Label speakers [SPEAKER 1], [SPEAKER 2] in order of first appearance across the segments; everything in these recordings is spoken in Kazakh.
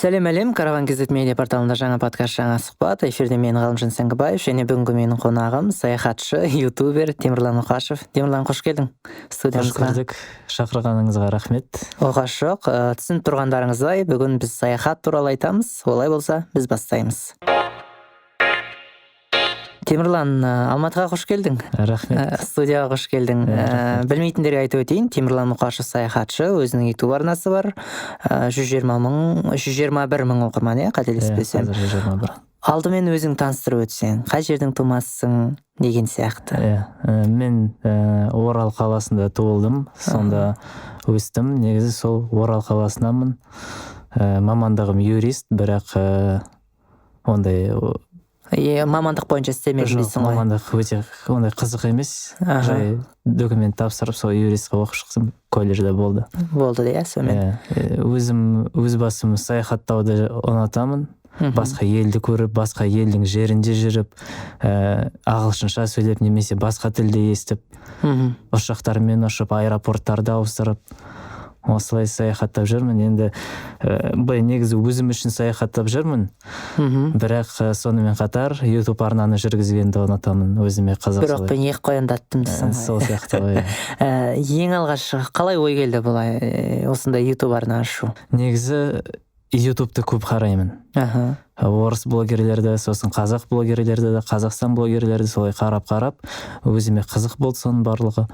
[SPEAKER 1] Сәлем әлем, Караван Газет медиа порталында жаңа подкаст, жаңа сұхбат. Эфирде мен Ғалымжан Сәңгібаев және бүгінгі менің қонағым саяхатшы, ютубер Темірлан Оқашев. Темірлан, қош келдің студиямызға.
[SPEAKER 2] Қош көрдік. Шақырғаныңызға рахмет.
[SPEAKER 1] Оғаш жоқ. Түсініп тұрғандарыңыздай, бүгін біз саяхат туралы айтамыз. Олай болса, біз бастаймыз. Темірлан, Алматыға қош келдің.
[SPEAKER 2] Рахмет.
[SPEAKER 1] Студияға қош келдің. Білмейтіндерге айтып өтейін, Темірлан Оқашев саяхатшы, өзінің YouTube арнасы бар. 121 мың оқырман, қателеспесем.
[SPEAKER 2] Қазір 121.
[SPEAKER 1] Алдымен өзің таныстырып өтсең, қай жердің тумасысың деген сияқты.
[SPEAKER 2] Мен Орал қаласында туылдым, сонда өстім. Негізі сол Орал қаласынамын. Мамандығым юрист, бірақ ондай
[SPEAKER 1] мамандық бойынша істемедің дейсің ғой.
[SPEAKER 2] Мамандық өте ондай қызық емес. Жай документ тапсырып, сол юристқа оқып шықтым, колледжде болды.
[SPEAKER 1] Болды иә, сонымен.
[SPEAKER 2] Өз басым саяхаттауды ұнатамын. Басқа елді көріп, басқа елдің жерінде жүріп, ағылшынша сөйлеп, немесе басқа тілде естіп, ұшақтармен ұшып, аэропорттарды ауыстырып, осылай саяхаттап жүрмін. Енді негізі өзім үшін саяхаттап жүрмін, бірақ сонымен қатар YouTube арнаны жүргізгенді ұнатамын, өзіме қызық.
[SPEAKER 1] Бірақ мен екі қояндаттым дейсің ғой.
[SPEAKER 2] Сол сияқты ғой.
[SPEAKER 1] Ең алғаш қалай ой келді бұлай осындай YouTube арна ашу?
[SPEAKER 2] Негізі YouTube'ты көп қараймын. Орыс блогерлерді, сосын қазақ блогерлерді, Қазақстан блогерлерді солай қарап, өзіме қызық болды соның барлығы.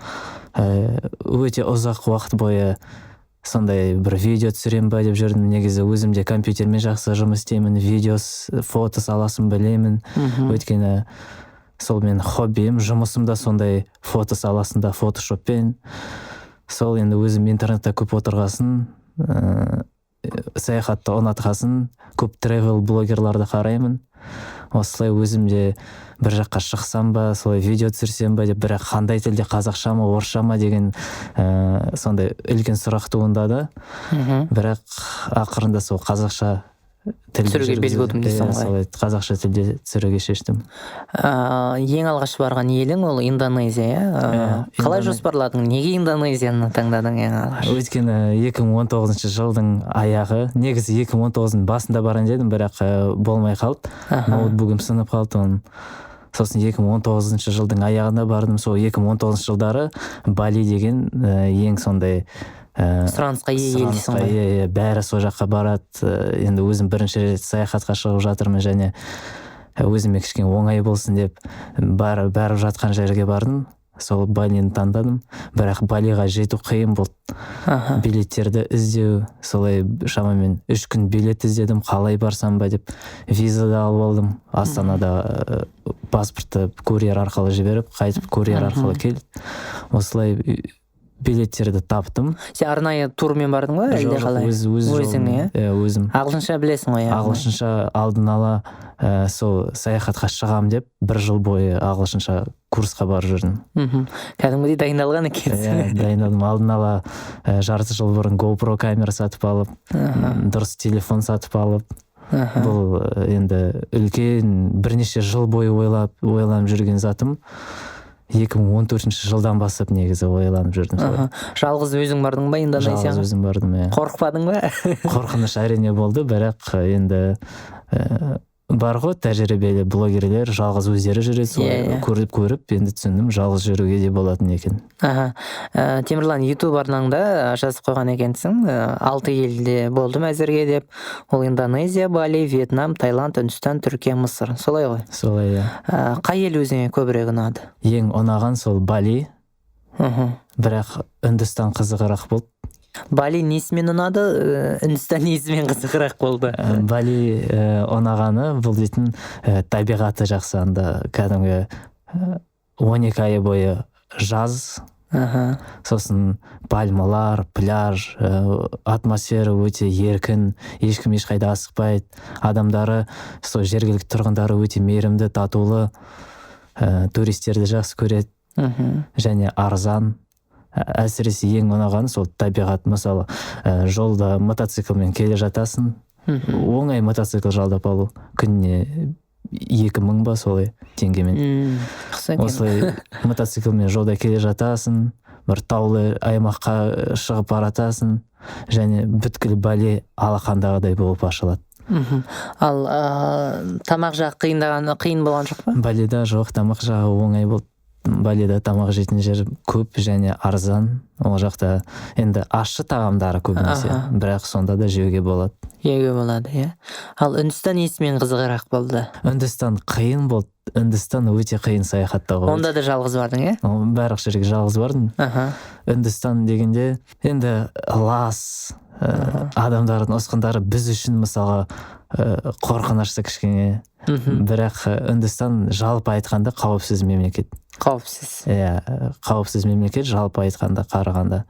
[SPEAKER 2] Өте ұзақ уақыт бойы сондай бір видео түсірем ба деп жүрдім. Негізі өзімде компьютермен жақсы жұмыс істеймін, фото саласын білемін. Өйткені сол мен хоббиім, жұмысым да сондай фото саласында, фотошоппен. Сол енді өзім интернетте көп отырғасын, саяхатты ұнатқасын, көп тревел блогерларды қараймын. Осылай өзімде бір жаққа шықсам ба, солай видео түсірсем ба деп, бірақ қандай тілде, қазақша ма, орысша ма деген сондай үлкен сұрақ туындады. Бірақ ақырында сол қазақша
[SPEAKER 1] түсіруге бел будым дейсің ғой.
[SPEAKER 2] Қазақша тілде түсіруге шештім.
[SPEAKER 1] Ең алғаш барған елің ол Индонезия. Қалай жоспарладың? Неге Индонезияны таңдадың ең алғаш?
[SPEAKER 2] Өйткені 2019 жылдың аяғы, негізі 2019-ның басында барайын дедім, бірақ болмай қалды. Ноутбугым сынып қалды. Сосын 2019 жылдың аяғында бардым. Сол 2019 жылдары Бали деген ең сондай
[SPEAKER 1] сұранысқа ие елдесің ғой.
[SPEAKER 2] Бәрі сол жаққа барады. Енді өзім бірінші рет саяхатқа шығып жатырмын, және өзіме кішкене оңай болсын деп барып жатқан жерге бардым. Сол Балині таңдадым, бірақ Балиға жету қиын болды. Билеттерді іздеу, солай шамамен 3 күн билет іздедім, қалай барсам ба деп. Визады алып алдым. Астанада паспортты курьер арқылы жіберіп, қайтып курьер арқылы келді. Осылай билеттерді таптым.
[SPEAKER 1] Сен арнайы турмен бардың ғой, әлде қалай?
[SPEAKER 2] Өзім.
[SPEAKER 1] Ағылшынша білесің ғой?
[SPEAKER 2] Ағылшынша алдын ала сол саяхатқа шығам деп 1 жыл бойы ағылшынша курсқа барып жүрдім.
[SPEAKER 1] Кәдімгідей дайындалған екенсің.
[SPEAKER 2] Дайындалдым. Алдын ала жарты жыл бұрын GoPro камера сатып алып, дұрыс телефон сатып алып, бұл енді үлкен бірнеше жыл бойы ойланып жүрген затым. 2014 жылдан бастап негізі ойланып жүрдім.
[SPEAKER 1] Жалғыз өзің бардың ба Индонезияға?
[SPEAKER 2] Жалғыз өзім бардым.
[SPEAKER 1] Қорықпадың ба?
[SPEAKER 2] Қорқыныш әрине болды, бірақ енді бар ғой тәжірибелі блогерлер, жалғыз өздері жүреді, көріп, енді түсіндім, жалғыз жүруге де болатын екен.
[SPEAKER 1] Темірлан, YouTube арнаңда жазып қойған екенсің, 6 елде болдым әзірге деп. Ол Индонезия, Бали, Вьетнам, Таиланд, Үндістан, Түркия, Мысыр. Солай ғой?
[SPEAKER 2] Солай,
[SPEAKER 1] Қай ел өзіңе көбірек ұнады?
[SPEAKER 2] Ең ұнаған сол Бали, бірақ Үндістан қызығырақ болды.
[SPEAKER 1] Бали несімен ұнады, Үндістан несімен қызығырақ болды?
[SPEAKER 2] Бали ұнағаны бұл дейтін табиғаты жақсы. Анда кәдімгі 12 айы бойы жаз, сосын пальмалар, пляж, атмосфера өте еркін, ешкім ешқайда асықпайды. Адамдары, сол жергілікті тұрғындары өте мейірімді, татулы, туристерді жақсы көреді, және арзан. Әсіресе ең ұнаған сол табиғат. Мысалы, жолда мотоциклмен келе жатасың, оңай мотоцикл жалдап алу, күніне 2000 ба солай теңгемен. Осылай мотоциклмен жолда келе жатасың, бір таулы аймаққа шығып баратасың, және бүткіл Бали алақандағыдай болып ашылады.
[SPEAKER 1] Ал тамақ жағы қиын болған жоқ па?
[SPEAKER 2] Балида жоқ, тамақ жағы оңай болды. Балида тамақ жейтін жер көп және арзан. Ол жақта енді ащы тағамдары көбінесе, бірақ сонда да жеуге болады.
[SPEAKER 1] Жеуге болады, иә. Ал Үндістан несімен қызығырақ болды?
[SPEAKER 2] Үндістан қиын болды. Үндістан өте қиын саяхаттауға.
[SPEAKER 1] Онда да жалғыз бардың, иә?
[SPEAKER 2] Барлық жерге жалғыз бардым. Үндістан дегенде енді лас, адамдардың ұсқындары біз үшін мысалға қорқынышты кішкене. Бірақ Үндістан жалпы айтқанда қауіпсіз мемлекет.
[SPEAKER 1] Қауіпсіз.
[SPEAKER 2] Иә, қауіпсіз мемлекет жалпы айтқанда, қарағанда.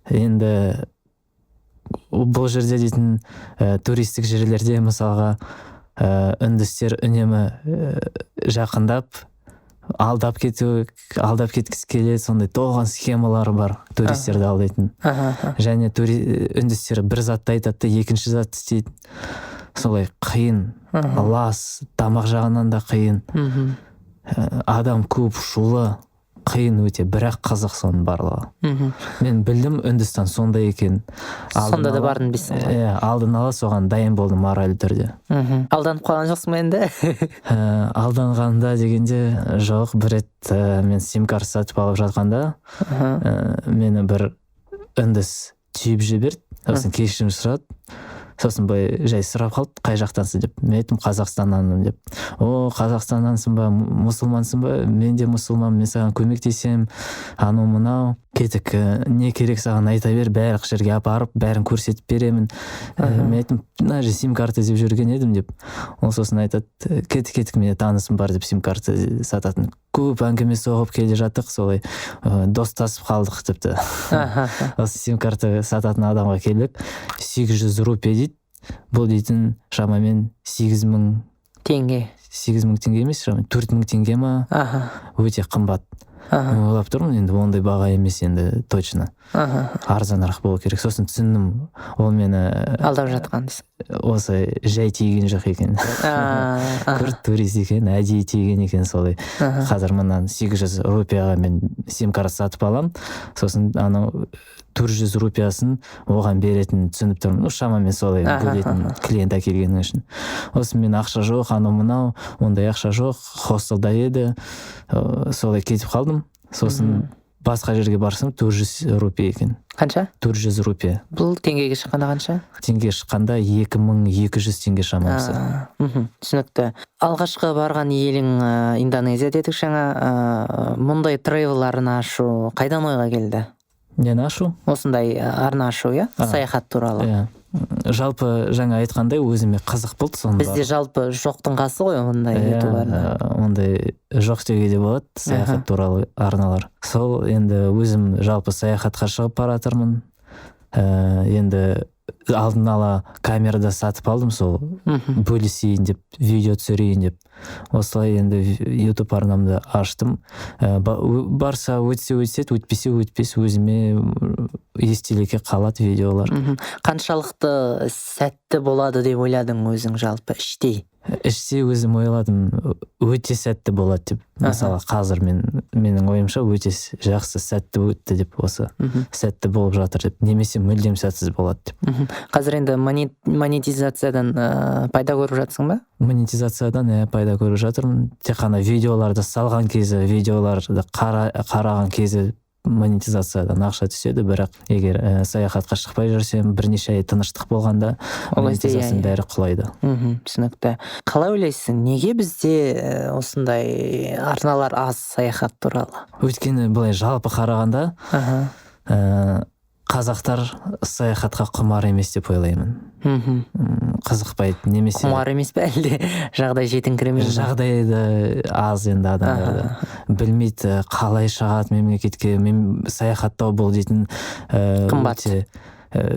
[SPEAKER 2] Енді бұл жерде дейтін туристік жерлерде мысалға үндістер үнемі жақындап алдап кеткісі келеді, сондай толған схемалары бар туристерді алдайтын. Және үндістер бір затты айтады, екінші затты істейді. Солай қиын, лас, тамақ жағынан да қиын, адам көп, шулы, қиын өте, бірақ қызық соның барлығы. Мен білдім Үндістан сондай екен.
[SPEAKER 1] Сонда да бардың бейсің ғой?
[SPEAKER 2] Иә, алдын ала соған дайын болдым моральды түрде.
[SPEAKER 1] Алданып қалған жоқсың ба енді?
[SPEAKER 2] Алданғанда дегенде жоқ, бір рет мен сим-карта сатып алып жатқанда мені бір үндіс түйіп жіберді, сосын кешірім сұрады. Сосын жай сұрап қалды, қай жақтансың деп. Мен айттым, Қазақстаннанмын деп. Қазақстаннансың ба, мұсылмансың ба? Мен де мұсылман, мен саған көмектесем, анау мынау. Кетік, не керек саған айта бер, барлық жерге апарып, бәрін көрсетіп беремін. Мен айттым, мына же сим-карта деп жүрген едім деп. Ол сосын айтады, кетік, менде танысым бар деп сим-карта сататын. Көп әңгіме соғып келе жаттық, солай достасып қалдық тіпті. Осы сим-карта сататын адамға келіп, 800 рупия дейді. Бұл дейтін шамамен 8.000
[SPEAKER 1] теңге.
[SPEAKER 2] 8.000 теңге емес, шамамен 4.000 теңге ма? Өте қымбат. Ойлап тұрмын, енді ондай баға емес енді точно. Арзанырақ болу керек. Сосын түсіндім, ол мені
[SPEAKER 1] алдап жатқан.
[SPEAKER 2] Осы жай тиген жоқ екен. Күрт турист екен, әдейі тиген екен солай. Қазір мынан 800 рупияға мен сим-карта сатып алам. Сосын анау 400 рупиясын оған беретін түсініп тұрмын. Шамамен солай бөлетін клиент әкелгенің үшін. Осы мен ақша жоқ, анау мынау, ондай ақша жоқ, хостелда еді. Солай кетіп қалдым. Сосын басқа жерге барсам 400 рупия екен.
[SPEAKER 1] Қанша?
[SPEAKER 2] 400 рупия.
[SPEAKER 1] Бұл теңгеге шыққанда қанша?
[SPEAKER 2] Теңге шыққанда 2200 теңге шамасы.
[SPEAKER 1] Түсінікті. Алғашқы барған елің Индонезия дедік жаңа. Мұндай тревел арна ашу қайдан ойға келді?
[SPEAKER 2] Нені ашу?
[SPEAKER 1] Осындай арна ашу, иә? Саяхат туралы.
[SPEAKER 2] Жалпы жаңа айтқандай өзіме қызық болды соның.
[SPEAKER 1] Бізде жалпы жоқтың қасы ғой ондай YouTube арна.
[SPEAKER 2] Ондай жоқ деуге де болады, саяхат туралы арналар. Сол енді өзім жалпы саяхатқа шығып баратырмын. Енді алдын ала камерада сатып алдым, сол бөлісейін деп, видео түсірейін деп. Осылай енді YouTube арнамды аштым. Барса өтсе, өтпес өзіме естелікке қалады видеолар.
[SPEAKER 1] Қаншалықты сәтті болады деп ойладың өзің жалпы іштей?
[SPEAKER 2] Іште өзім ойладым, өте сәтті болады деп. Мысалы қазір менің ойымша өте жақсы сәтті өтті деп, осы сәтті болып жатыр деп, немесе мүлдем сәтсіз болады деп.
[SPEAKER 1] Қазір енді монетизациядан пайда көріп жатсың ба?
[SPEAKER 2] Монетизациядан пайда көріп жатырмын. Тек қана видеоларды салған кезі, видеоларды қараған кезі монетизациядан ақша түседі, бірақ егер саяхатқа шықпай жүрсем, бірнеше ай тыныштық болғанда монетизацияның бәрі құлайды.
[SPEAKER 1] Түсінікті. Қалай ойлайсың, неге бізде осындай арналар аз саяхат туралы?
[SPEAKER 2] Өйткені былай жалпы қарағанда қазақтар саяхатқа құмар емес деп ойлаймын. Қызықпайды, немесе
[SPEAKER 1] құмар емес пе әлде жағдай жетіңкіремей?
[SPEAKER 2] Жағдайды аз енді адамдарды. Білмейді қалай шығады мемлекетке, саяхаттау бұл дейтін
[SPEAKER 1] қымбат.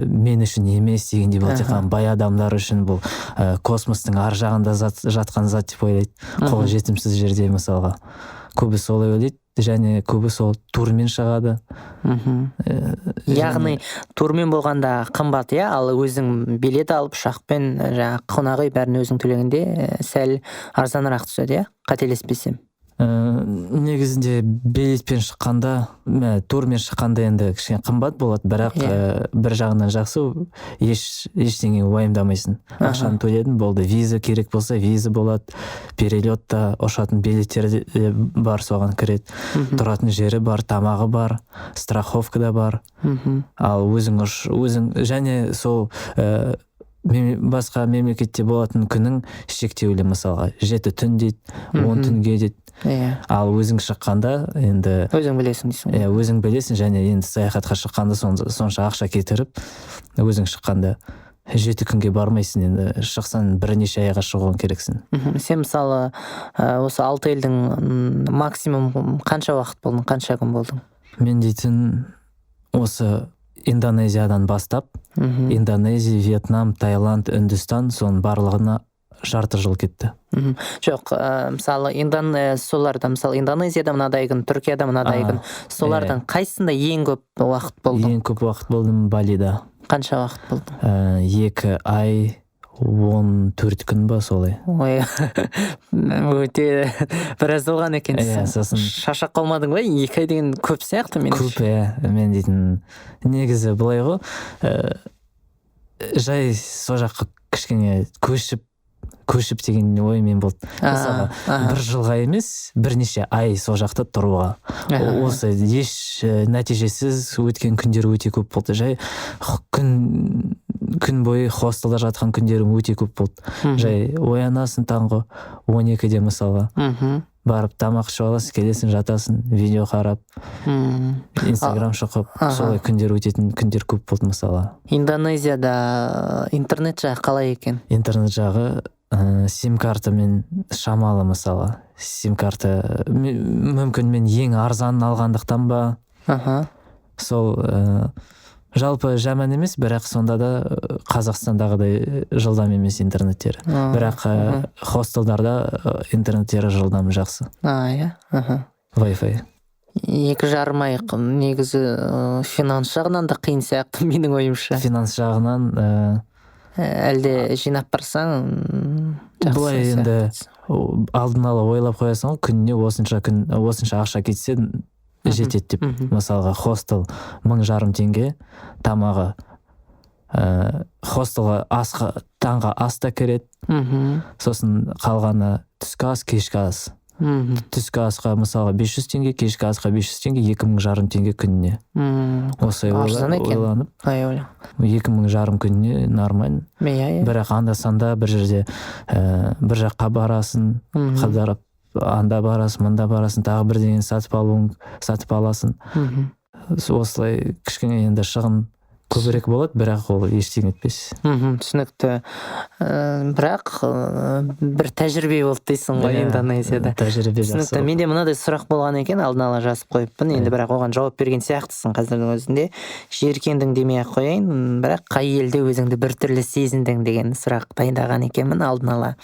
[SPEAKER 2] Мен үшін емес дегендей бұл, тек қана бай адамдар үшін бұл космостың ар жағында жатқан зат деп ойлайды. Қол жетімсіз жерде мысалға. Көбі солай ойлайды. Және көбі сол турмен шығады.
[SPEAKER 1] Яғни турмен болғанда қымбат, иә, ал өзің билет алып ұшақпен қонақ үй бәрін өзің төлегенде сәл арзанырақ түседі, иә, қателеспесем.
[SPEAKER 2] негізінде билетпен шыққанда турмен шыққанда енді кішкене қымбат болады, бірақ бір жағынан жақсы, ештеңе уайымдамайсың. Ақшаны төледің, болды. Виза керек болса виза болады, перелет та, ұшатын билеттер бар, соған кіреді. Тұратын жері бар, тамағы бар, страховка да бар. Ал өзің және сол басқа мемлекетте болатын күнің шектеулі, мысалға 7 түн дейді, 10 түнге дейді. Ал өзің шыққанда енді
[SPEAKER 1] өзің білесің дейсің.
[SPEAKER 2] Өзің білесің, және енді саяхатқа шыққанда сонша ақша кетіріп, өзің шыққанда 7 күнге бармайсың, енді шықсаң бірнеше айға шығуың керексің.
[SPEAKER 1] Сен мысалы осы 6 елдің максимум қанша уақыт болдың, қанша күн болдың?
[SPEAKER 2] Мен дейтін осы Индонезиядан бастап, Индонезия, Вьетнам, Таиланд, Үндістан, соның барлығына жарты жыл кетті.
[SPEAKER 1] Жоқ, мысалы соларда, мысалы Индонезияда мынадай күн, Түркияда мынадай күн, солардан қайсында ең көп уақыт болды?
[SPEAKER 2] Ең көп уақыт болдым Балида.
[SPEAKER 1] Қанша уақыт болды?
[SPEAKER 2] 2 ай 14 күн ба, солай.
[SPEAKER 1] Ой, өте біраз болған екенсің.
[SPEAKER 2] Сосын
[SPEAKER 1] шаршап қалмадың ба? 2 ай деген көп сияқты меніңше.
[SPEAKER 2] Көп, мен дейтін негізі былай ғой, жай со жаққа кішкене көшіп деген оймен болды. Мысалы, бір жылға емес, бірнеше ай со жақта тұруға. Осы еш нәтижесіз өткен күндер өте көп болды. Жай күн бойы хостелда жатқан күндерім өте көп болды. Жай оянасың таңғы 12-де мысалға. Барып тамақ ішіп аласың, келесің, жатасың, видео қарап, Инстаграм шықып, солай күндер өтетін күндер көп болды мысалға.
[SPEAKER 1] Индонезияда интернет жағы қалай екен?
[SPEAKER 2] Интернет жағы сим-картамен шамалы, мысалы. Сим-карта мүмкін мен ең арзанын алғандықтан ба, сол жалпы жаман емес, бірақ сонда да Қазақстандағыдай жылдам емес интернеттері. Бірақ хостелдарда интернеттері жылдам, жақсы. Wi-Fi.
[SPEAKER 1] 2,5 ай негізі финанс жағынан да қиын сияқты, менің ойымша.
[SPEAKER 2] Финанс жағынан
[SPEAKER 1] әлде жинап барсаң жақсы.
[SPEAKER 2] Бұлай енді алдын ала ойлап қоясың, күніне осынша ақша кетсе жетеді деп. Мысалға, хостел 1500 теңге, тамағы хостелға таңға ас та кіреді, сосын қалғаны түскі ас, кешкі ас. Түскі асқа мысалға 500 теңге, кешкі асқа 500 теңге, 2500 теңге күніне. Осылай ойланып, 2500 күніне нормально. Бірақ анда-санда бір жерде бір жаққа барасың, қыдырып, анда барасың, мында барасың, тағы бірдеңені сатып аласың. Осылай кішкене енді шығын көбірек болады, бірақ ол ештеңе етпес.
[SPEAKER 1] Түсінікті. Бірақ бір тәжірибе болды дейсің ғой Индонезияда.
[SPEAKER 2] Тәжірибе жақсы.
[SPEAKER 1] Түсінікті. Менде мынадай сұрақ болған екен, алдын ала жазып қойыппын. Енді бірақ оған жауап берген сияқтысың қазірдің өзінде. Жиіркендің демей-ақ қояйын, бірақ қай елде өзіңді біртүрлі сезіндің деген сұрақ дайындаған екенмін алдын ала.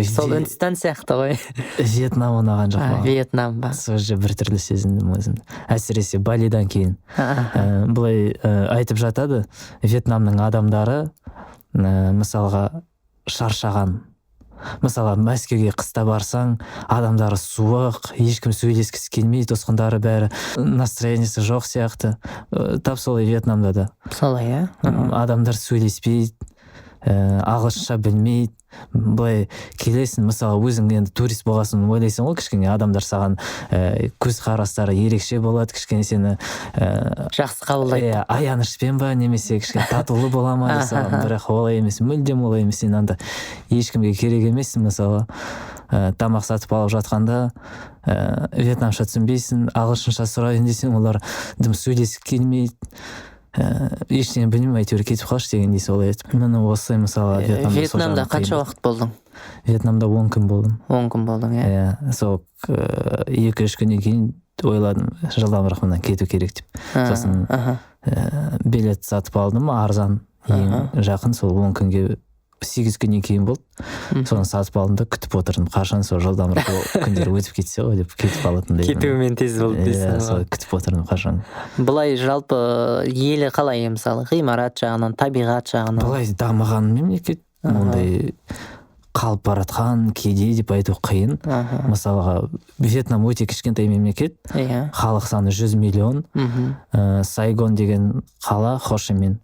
[SPEAKER 1] Сол Үндістан сияқты ғой.
[SPEAKER 2] Вьетнам ұнаған жоқ.
[SPEAKER 1] Вьетнам ба?
[SPEAKER 2] Сол жерде біртүрлі сезіндім өзімді. Әсіресе Балидан кейін. Былай айтып жатады, Вьетнамның адамдары мысалға шаршаған. Мысалға, Мәскеуге қыста барсаң, адамдары суық, ешкім сөйлескісі келмейді, туысқандары бәрі настроениесі жоқ сияқты. Тап солай Вьетнамда да.
[SPEAKER 1] Солай,
[SPEAKER 2] адамдар сөйлеспейді, ағылшынша білмейді. Былай келесің, мысалы, өзің енді турист болғасын ойлайсың ғой, кішкене адамдар саған көз қарастары ерекше болады, кішкене сені
[SPEAKER 1] жақсы қабылдайды.
[SPEAKER 2] Аянышпен ба, немесе кішкене татулы бола ма десең, бірақ олай емес, мүлдем олай емес. Сен анда ешкімге керек емессің, мысалы, тамақ сатып алып жатқанда вьетнамша түсінбейсің, ағылшынша сұрайын десең, олар дым сөйлесіп келмейді. Ештеңе білмеймін, әйтеуір кетіп қалшы дегендей солай етіп. Міне осылай, мысалы,
[SPEAKER 1] Вьетнамда қанша уақыт болдың?
[SPEAKER 2] Вьетнамда 10 күн болдым.
[SPEAKER 1] 10 күн болдың, иә.
[SPEAKER 2] Сол 2-3 күннен кейін ойладым, жылдамырақ мына кету керек деп. Сосын билет сатып алдым, арзан, ең жақын, сол 10 күнге 8 күннен кейін болды. Соны сатып алдым да күтіп отырдым, қашан сол жылдамырақ күндер өтіп кетсе ғой деп кетіп алатындай.
[SPEAKER 1] Кетуімен тез болды дейсің.
[SPEAKER 2] Сол күтіп отырдым, қашан.
[SPEAKER 1] Былай жалпы елі қалай, мысалы, ғимарат жағынан, табиғат жағынан?
[SPEAKER 2] Былай дамыған мемлекет, ондай қалып баратқан кедей деп айту қиын. Мысалға Вьетнам өте кішкентай мемлекет, халық саны 100 миллион. Сайгон деген қала, Хошимин,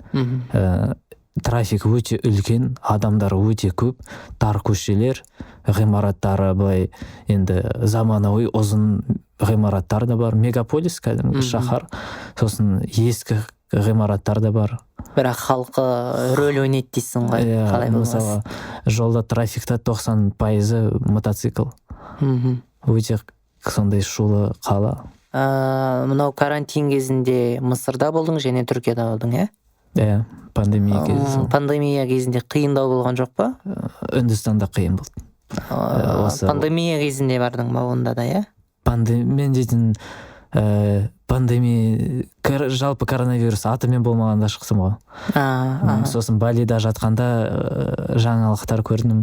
[SPEAKER 2] трафик өте үлкен, адамдар өте көп, тар көшелер, ғимараттары былай енді заманауи ұзын ғимараттар да бар. Мегаполис кәдімгі шаһар, сосын ескі ғимараттар да бар.
[SPEAKER 1] Бірақ халқы рөл ойнайды дейсің ғой, қалай болмас.
[SPEAKER 2] Мысалы, жолда трафикта 90% мотоцикл. Өте сондай шулы қала.
[SPEAKER 1] Мынау карантин кезінде Мысырда болдың және Түркияда болдың,
[SPEAKER 2] Пандемия кезінде.
[SPEAKER 1] Пандемия кезінде қиындау болған жоқ па?
[SPEAKER 2] Үндістанда қиын болды.
[SPEAKER 1] Пандемия кезінде бардың ба онда да,
[SPEAKER 2] Мен дейтін пандемия, жалпы коронавирус атымен болмағанда шықтым ғой. Сосын Балида жатқанда жаңалықтар көрдім.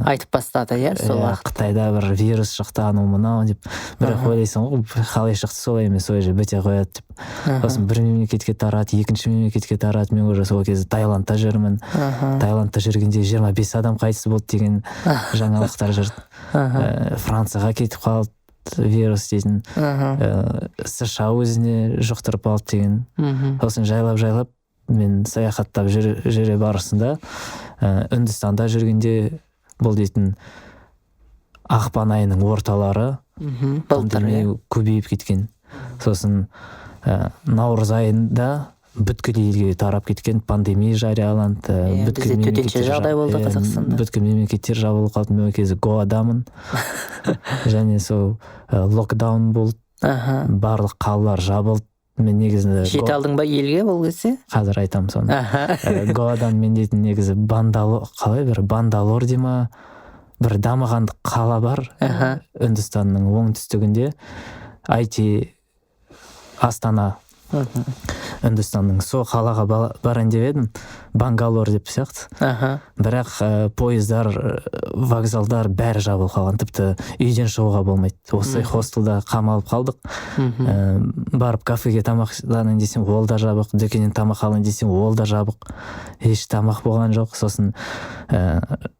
[SPEAKER 1] Айтып бастады, сол уақыт.
[SPEAKER 2] Қытайда бір вирус шықты, анау мынау деп. Бірақ ойлайсың ғой, қалай шықты солай емес, сол же біте қояды деп. Сосын бір мемлекетке тарады, екінші мемлекетке тарады. Мен уже сол кезде Таиландта жүрмін. Таиландта жүргенде 25 адам қайтыс болды деген жаңалықтар жүрді. Францияға кетіп қалды вирус дейтін, США өзіне жұқтырып алды деген. Сосын жайлап мен саяхаттап жүре барысында Үндістанда жүргенде бұл дейтін ақпан айының орталары пандемия көбейіп кеткен. Сосын наурыз айында бүткіл елге тарап кеткен, пандемия жарияланды.
[SPEAKER 1] Бізде төтенше жағдай болды Қазақстанда.
[SPEAKER 2] Бүткіл мемлекеттер жабылып қалды. Мен кезде Гоадамын. Және сол локдаун болды. Барлық қалалар жабылды. Мен негізінде
[SPEAKER 1] жете алдың ба елге бұл кезде?
[SPEAKER 2] Қазір айтамын соны. Гоадан мен дейтін негізі Бандалор дема бір дамыған қала бар. Үндістанның оңтүстігінде IT Астана Үндістанның. Сол қалаға барайын деп едім, Бангалор деп сияқты. Бірақ пойыздар, вокзалдар бәрі жабылып қалған, тіпті үйден шығуға болмайды. Осы хостелда қамалып қалдық. Барып кафеге тамақтанайын десем, ол да жабық. Дүкеннен тамақ алайын десем, ол да жабық. Еш тамақ болған жоқ. Сосын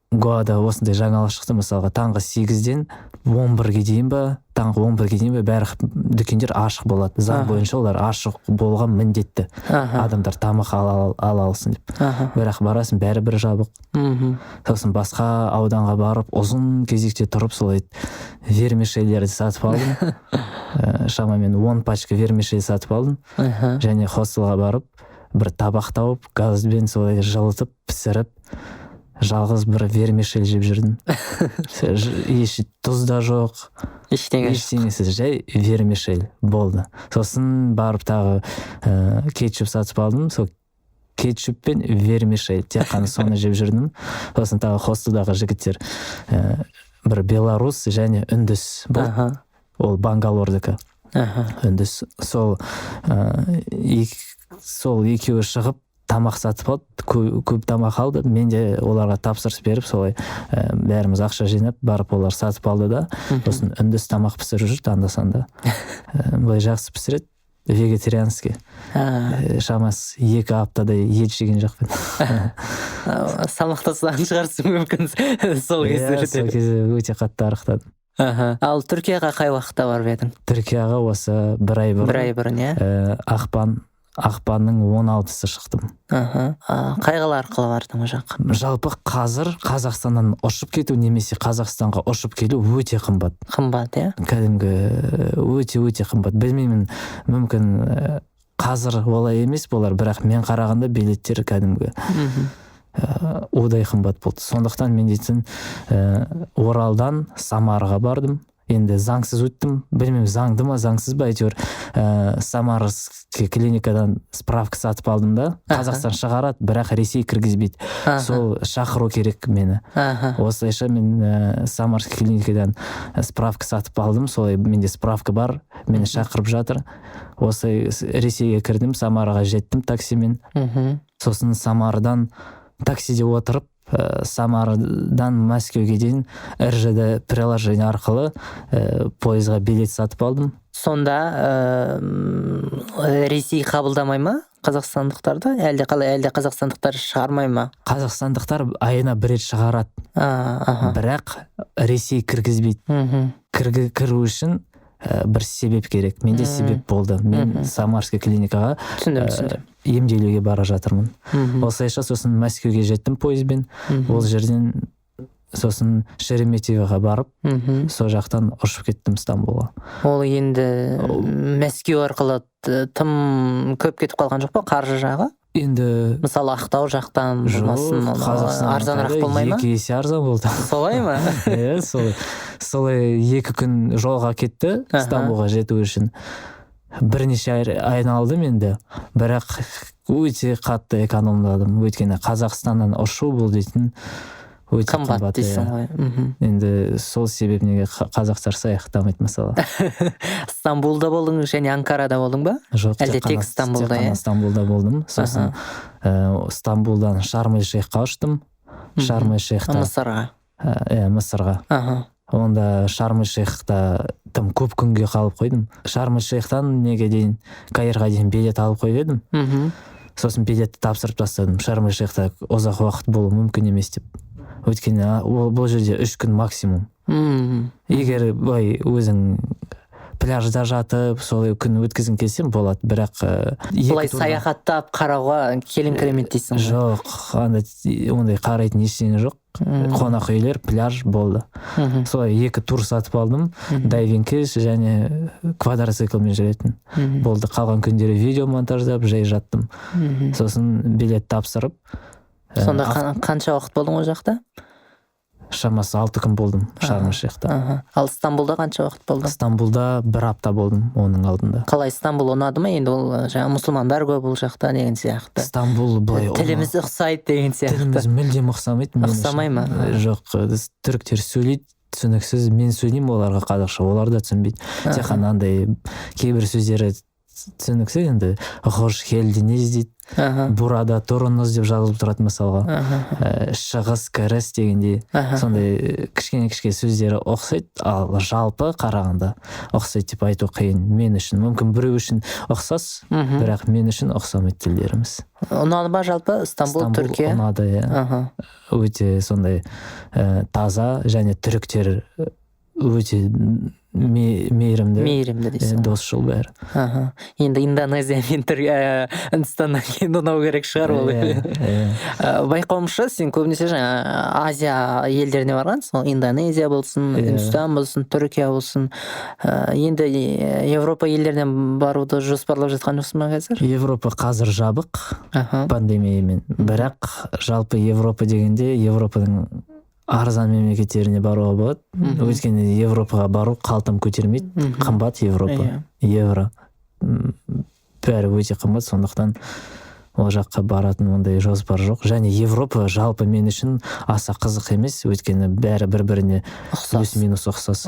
[SPEAKER 2] Гоада осындай жаңалық шықты, мысалға таңғы 8-ден 11-ге дейін бәрі дүкендер ашық болады. Заң бойынша олар ашық болған міндетті. Адамдар тамақ ала алсын деп. Бірақ барасың, бәрі бір жабық. Сосын басқа ауданға барып, ұзын кезекте тұрып, солай вермишельдерді сатып алдым. Шамамен 10 пачка вермишель сатып алдым. Және хостелға барып, бір табақ тауып, газбен солай жылытып, пісіріп, жалғыз бір вермишель жеп жүрдім. Еш тұз да жоқ, ештеңесіз, жай вермишель болды. Сосын барып тағы кетчуп сатып алдым. Сол кетчуп пен вермишель, тек қана соны жеп жүрдім. Сосын тағы хостелдағы жігіттер бір белорус және үндіс болды. Ол Бангалордікі. Үндіс. Сол екеуі шығып тамақ сатып алды, көп тамақ алды. Мен де оларға тапсырыс беріп, солай бәріміз ақша жинап, барып олар сатып алды да. Сосын үндіс тамақ пісіріп жүрді анда-санда. Былай жақсы пісіреді, вегетарианский. Шамасы 2 аптадай ет жеген жоқпын.
[SPEAKER 1] Салмақтасқан шығарсың мүмкін сол кездерде.
[SPEAKER 2] Сол кезде өте қатты арықтадым.
[SPEAKER 1] Ал Түркияға қай уақытта барып едің?
[SPEAKER 2] Түркияға осы бір ай бұрын. Ақпанның 16-сы шықтым.
[SPEAKER 1] Қайғылы арқылы бардың о жаққа?
[SPEAKER 2] Жалпы қазір Қазақстаннан ұшып кету немесе Қазақстанға ұшып келу өте қымбат.
[SPEAKER 1] Қымбат,
[SPEAKER 2] Кәдімгі өте қымбат. Білмеймін, мүмкін қазір олай емес болар, бірақ мен қарағанда билеттер кәдімгі одай қымбат болды. Сондықтан мен дейтін Оралдан Самараға бардым. Енді заңсыз өттім, білмеймін, заңды ма, заңсыз ба, әйтеуір Самарский клиникадан справка сатып алдым да. Қазақстан шығарады, бірақ Ресей кіргізбейді. Сол шақыру керек мені. Осылайша мен Самарский клиникадан справка сатып алдым, солай менде справка бар, мені шақырып жатыр. Осылай Ресейге кірдім, Самараға жеттім таксимен. Сосын Самардан таксиде отырып, Самарадан Мәскеуге дейін РЖД приложение арқылы пойызға билет сатып алдым.
[SPEAKER 1] Сонда Ресей қабылдамай ма қазақстандықтарды, әлде қалай, әлде қазақстандықтар шығармай ма?
[SPEAKER 2] Қазақстандықтар айына бір рет шығарады, бірақ Ресей кіргізбейді. Кіру үшін бір себеп керек. Менде себеп болды. Мен Самарский клиникаға емделуге бара жатырмын. Осылайша сосын Мәскеуге жеттім пойызбен. Ол жерден сосын Шереметьевоға барып, сол жақтан ұшып кеттім Стамбулға.
[SPEAKER 1] Ол енді Мәскеу арқылы тым көп кетіп қалған жоқ па, қаржы жағы?
[SPEAKER 2] Енді
[SPEAKER 1] мысалы Ақтау жақтан болмасын, арзанырақ болмай ма?
[SPEAKER 2] 2 есе арзан болды.
[SPEAKER 1] Солай ма?
[SPEAKER 2] Иә, солай 2 күн жолға кетті Стамбулға жету үшін. Бірнеше айналдым енді, бірақ өте қатты экономдадым. Өйткені Қазақстаннан ұшу бұл дейтін өте қымбат дейсің ғой. Енді сол себеп неге қазақтар саяхаттамайды мысалы.
[SPEAKER 1] Стамбулда болдың және Анкарада болдың ба?
[SPEAKER 2] Жоқ,
[SPEAKER 1] әлде тек Стамбулда?
[SPEAKER 2] Стамбулда болдым. Сосын Стамбулдан Шарм-эль-Шейхқа ұштым. Шарм-эль-Шейхта
[SPEAKER 1] Мысырға.
[SPEAKER 2] Мысырға. Онда Шарм-эль-Шейхта тым көп күнге қалып қойдым. Шарм-эль-Шейхтан неге дейін Каирға дейін билет алып қойып едім. Сосын билетті тапсырып тастадым. Шарм-эль-Шейхта ұзақ уақыт болу мүмкін емес деп. Өйткені бұл жерде 3 күн максимум. Егер былай өзің пляжда жатып, солай күн өткізгің келсең болады, бірақ
[SPEAKER 1] былай саяхаттап қарауға келіңкіремейді дейсің.
[SPEAKER 2] Жоқ, ондай қарайтын ештеңе жоқ. Қонақ үйлер, пляж болды. Солай 2 тур сатып алдым, дайвингке және квадроциклмен жүретін. Болды, қалған күндері видео монтаждап, жай жаттым. Сосын билет тапсырып.
[SPEAKER 1] Сонда қанша уақыт болдың ол жақта?
[SPEAKER 2] Шамасы 6 күн болдым Шарм-эль-Шейхта.
[SPEAKER 1] Ал Стамбулда қанша уақыт болдың?
[SPEAKER 2] Стамбулда 1 апта болдым оның алдында.
[SPEAKER 1] Қалай, Стамбул ұнады ма? Енді ол жаңа мұсылмандар көп бұл жақта деген сияқты.
[SPEAKER 2] Стамбул былай
[SPEAKER 1] тіліміз ұқсайды деген сияқты.
[SPEAKER 2] Тіліміз мүлдем ұқсамайды.
[SPEAKER 1] Ұқсамай ма?
[SPEAKER 2] Жоқ, түріктер сөйлейді түсініксіз, мен сөйлеймін оларға қазақша, олар да түсінбейді. Тек қана андай кейбір сөздері түсініксіз, енді хош келдіңіз дейді. Burada тұрыңыз деп жазылып тұрады мысалға. Шығыс кіріс дегенде сондай кішкене сөздері ұқсайды, ал жалпы қарағанда ұқсайды деп айту қиын мен үшін. Мүмкін біреу үшін ұқсас, бірақ мен үшін ұқсамайды тілдеріміз.
[SPEAKER 1] Ұнады ба жалпы Стамбул, Түркия?
[SPEAKER 2] Ұнады, иә. Өте сондай таза және түріктер өте мейірімді
[SPEAKER 1] дейсің.
[SPEAKER 2] Досшыл бәрі.
[SPEAKER 1] Енді Индонезия мен Үндістаннан кейін ұнау керек шығар ол. Байқауымша сен көбінесе жаңа Азия елдеріне барғансың, Индонезия болсын, Үндістан болсын, Түркия болсын. Енді Европа елдерінен баруды жоспарлап жатқан жоқсың ба қазір?
[SPEAKER 2] Европа қазір жабық пандемиямен. Бірақ жалпы Европа дегенде Европаның арзан мемлекеттеріне баруға болады. Өйткені Европаға бару қалтам көтермейді. Қымбат Европа. Евро. Бәрі өте қымбат, сондықтан ол жаққа баратын ондай жоспар жоқ. Және Европа жалпы мен үшін аса қызық емес, өйткені бәрі бір-біріне плюс-минус ұқсас.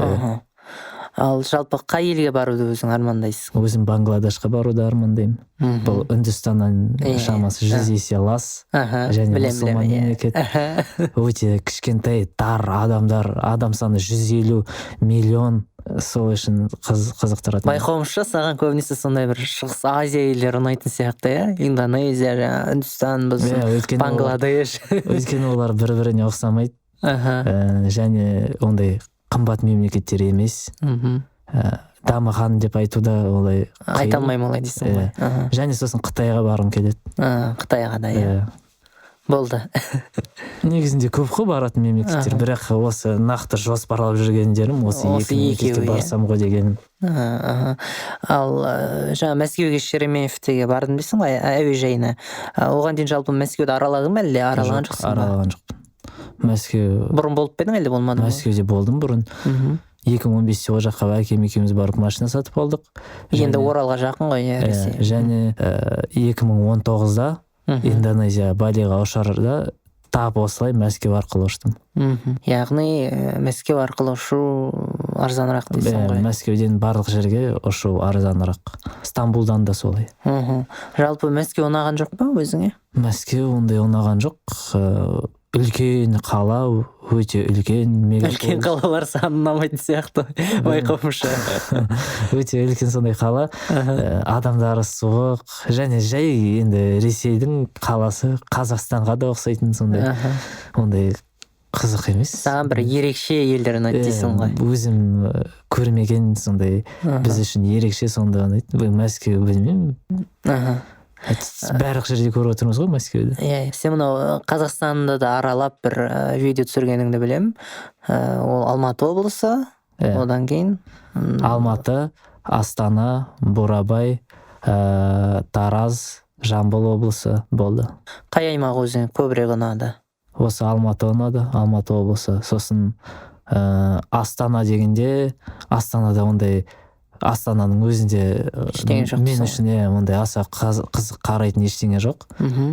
[SPEAKER 1] Ал жалпы қай елге баруды өзің армандайсың?
[SPEAKER 2] Өзім Бангладешқа баруды армандаймын. Бұл Үндістаннан шамасы 100 есе лас және мұсылман мемлекет. Өте кішкентай тар адамдар, адам саны 150 миллион, сол үшін қызықтырады.
[SPEAKER 1] Байқауымша саған көбінесе сондай бір Шығыс Азия елдері ұнайтын сияқты, Индонезия, Үндістан болсын, Бангладеш.
[SPEAKER 2] Өйткені олар бір-біріне ұқсамайды. Және ондай қымбат мемлекеттер емес. Дамыған деп айтуда олай
[SPEAKER 1] айта алмаймын олай дейсің ғой.
[SPEAKER 2] Және сосын Қытайға барғым келеді.
[SPEAKER 1] Қытайға да, иә. Болды.
[SPEAKER 2] Негізінде көп қой баратын мемлекеттер, бірақ осы нақты жоспарлап жүргендерім осы 2 мемлекетке барсам ғой дегенім.
[SPEAKER 1] Ал жаңа Мәскеуге Шереметьевоге бардым дейсің ғой, әуежайына. Оған дейін жалпы Мәскеуді араладың ба, әлде аралаған жоқсың ба?
[SPEAKER 2] Аралаған жоқпын. Мәскеу.
[SPEAKER 1] Бұрын болып па едің, әлде болмады ма?
[SPEAKER 2] Мәскеуде болдым бұрын. 2015-те ол жаққа әкем екеуміз барып машина сатып алдық.
[SPEAKER 1] Енді Оралға жақын ғой, Ресей.
[SPEAKER 2] Және 2019-да Индонезия Балиға ұшарда тап осылай Мәскеу арқылы ұштым.
[SPEAKER 1] Яғни Мәскеу арқылы ұшу арзанырақ дейсің ғой.
[SPEAKER 2] Мәскеуден барлық жерге ұшу арзанырақ. Стамбулдан да солай.
[SPEAKER 1] Жалпы Мәскеу ұнаған жоқ па өзіңе?
[SPEAKER 2] Мәскеу ондай ұнаған жоқ. Үлкен қала, өте үлкен
[SPEAKER 1] үлкен қалалар саны ұнамайтын сияқты байқауымша.
[SPEAKER 2] өте үлкен сондай қала, адамдары суық, және жай енді Ресейдің қаласы Қазақстанға да ұқсайтын сондай, ондай қызық емес.
[SPEAKER 1] Саған бір ерекше елдер ұнайды дейсің ғой.
[SPEAKER 2] Өзім көрмеген сондай, біз үшін ерекше сондай ұнайды. Мәскеу білмеймін. Барлық жерде көріп отырмыз ғой Мәскеуді.
[SPEAKER 1] Сен мынау Қазақстанды да аралап бір видео түсіргеніңді білем. Ол Алматы облысы, одан кейін
[SPEAKER 2] Алматы, Астана, Бурабай, Тараз, Жамбыл облысы болды.
[SPEAKER 1] Қай аймақ өзің көбірек ұнады?
[SPEAKER 2] Осы Алматы ұнады, Алматы облысы. Сосын Астана дегенде, Астанада ондай, Астананың өзінде мен үшін ондай аса қызық қарайтын ештеңе жоқ.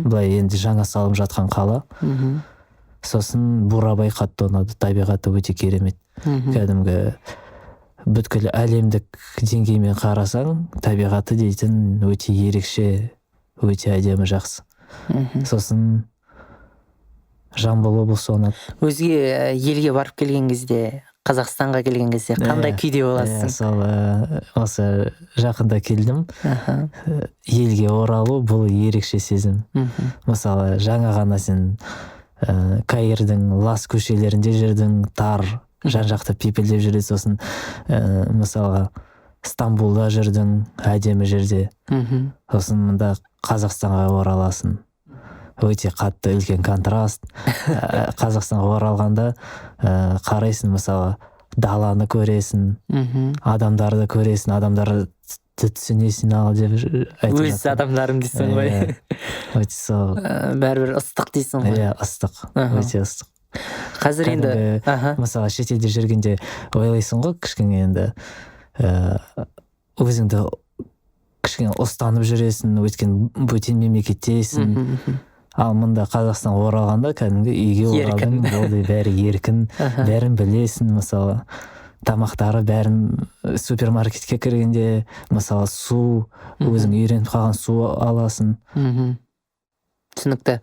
[SPEAKER 2] Былай енді жаңа салым жатқан қала. Сосын Бурабай қатты ұнады, табиғаты өте керемет. Кәдімгі бүткіл әлемдік деңгеймен қарасаң, табиғаты дейтін өте ерекше, өте әдемі, жақсы. Сосын Жамбыл облысы ұнады.
[SPEAKER 1] Өзге елге барып келген кезде, Қазақстанға келген кезде қандай күйде боласың?
[SPEAKER 2] Осы жақында келдім. Елге оралу бұл ерекше сезім. Мысалы, жаңа ғана сен Каирдің лас көшелерінде жүрдің, тар, жан-жақты пипілдеп жүреді. Сосын мысалға Стамбулда жүрдің, әдемі жерде. Сосын мұнда Қазақстанға ораласың. Өте қатты үлкен контраст. Қазақстанға оралғанда қарайсың, мысалы, даланы көресің, адамдарды көресің, адамдарды түсінесің ал деп айтып.
[SPEAKER 1] Өз адамдарым дейсің ғой.
[SPEAKER 2] Өте сол.
[SPEAKER 1] Бәрібір ыстық дейсің ғой.
[SPEAKER 2] Ыстық, өте ыстық.
[SPEAKER 1] Қазір енді,
[SPEAKER 2] мысалы, шетелде жүргенде ойлайсың ғой, кішкене енді өзіңді кішкене ұстанып жүресің, өйткені бөтен мемлекеттесің. Ал мұнда Қазақстанға оралғанда кәдімгі үйге оралдың, болды, бәрі еркін, бәрін білесің. Мысалы, тамақтары бәрін, супермаркетке кіргенде, мысалы, су, өзің үйреніп қалған су аласың.
[SPEAKER 1] Түсінікті.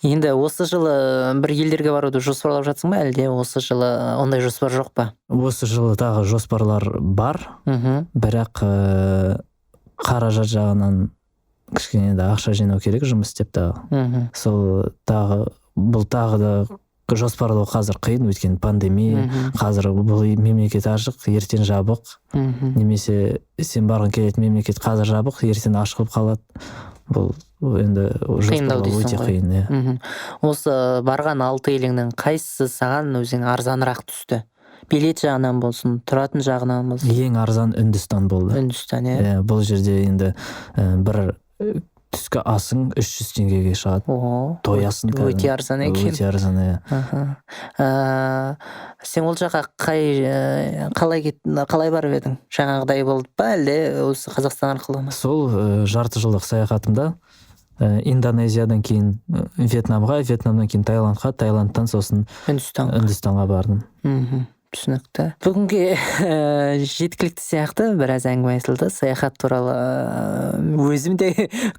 [SPEAKER 1] Енді осы жылы бір елдерге баруды жоспарлап жатсың ба, әлде осы жылы ондай жоспар жоқ па?
[SPEAKER 2] Осы жылы тағы жоспарлар бар, бірақ қаражат жағынан кішкене де ақша жинау керек, жұмыс істеп тағы. Сол тағы, бұл тағы да жоспарлау қазір қиын, өйткені пандемия, қазір бұл мемлекет ашық, ертең жабық. Немесе сен барғың келетін мемлекет қазір жабық, ертең ашық болып қалады. Бұл енді жоспарлау өте қиын.
[SPEAKER 1] Осы барған 6 еліңнің қайсысы саған өзің арзанырақ түсті? Билет жағынан болсын, тұратын жағынан болсын?
[SPEAKER 2] Ең арзан Үндістан болды.
[SPEAKER 1] Үндістан,
[SPEAKER 2] бұл жерде енді бір түскі асың 300 теңгеге шығады. Тоясын.
[SPEAKER 1] Өте арзан екен.
[SPEAKER 2] Өте арзан,
[SPEAKER 1] Сен ол жаққа қалай барып едің? Жаңағыдай болды ба, әлде осы Қазақстан арқылы ма?
[SPEAKER 2] Сол жарты жылдық саяхатымда Индонезиядан кейін Вьетнамға, Вьетнамнан кейін Таиландқа, Таиландтан сосын Үндістанға бардым.
[SPEAKER 1] Түсінікті. Бүгінге жеткілікті сияқты біраз әңгіме айтылды. Саяхат туралы өзім де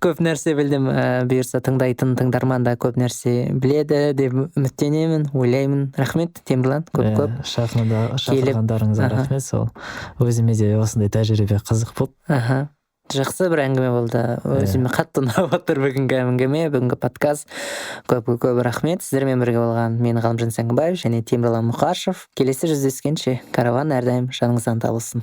[SPEAKER 1] көп нәрсе білдім. Бұйырса тыңдайтын тыңдарман да көп нәрсе біледі деп үміттенемін, ойлаймын. Рахмет, Темірлан, көп-көп.
[SPEAKER 2] Шақырғандарыңызға рахмет. Сол өзіме де осындай тәжірибе қызық болды.
[SPEAKER 1] Жақсы бір әңгіме болды. Өзіме қатты ұнап отыр бүгінгі әңгіме, бүгінгі подкаст. Көп рахмет. Сіздермен бірге болған мен Ғалымжан Сәңгібаев және Темірлан Мұқашев. Келесі жүздескенше караван әрдайым жаныңыздан табылсын.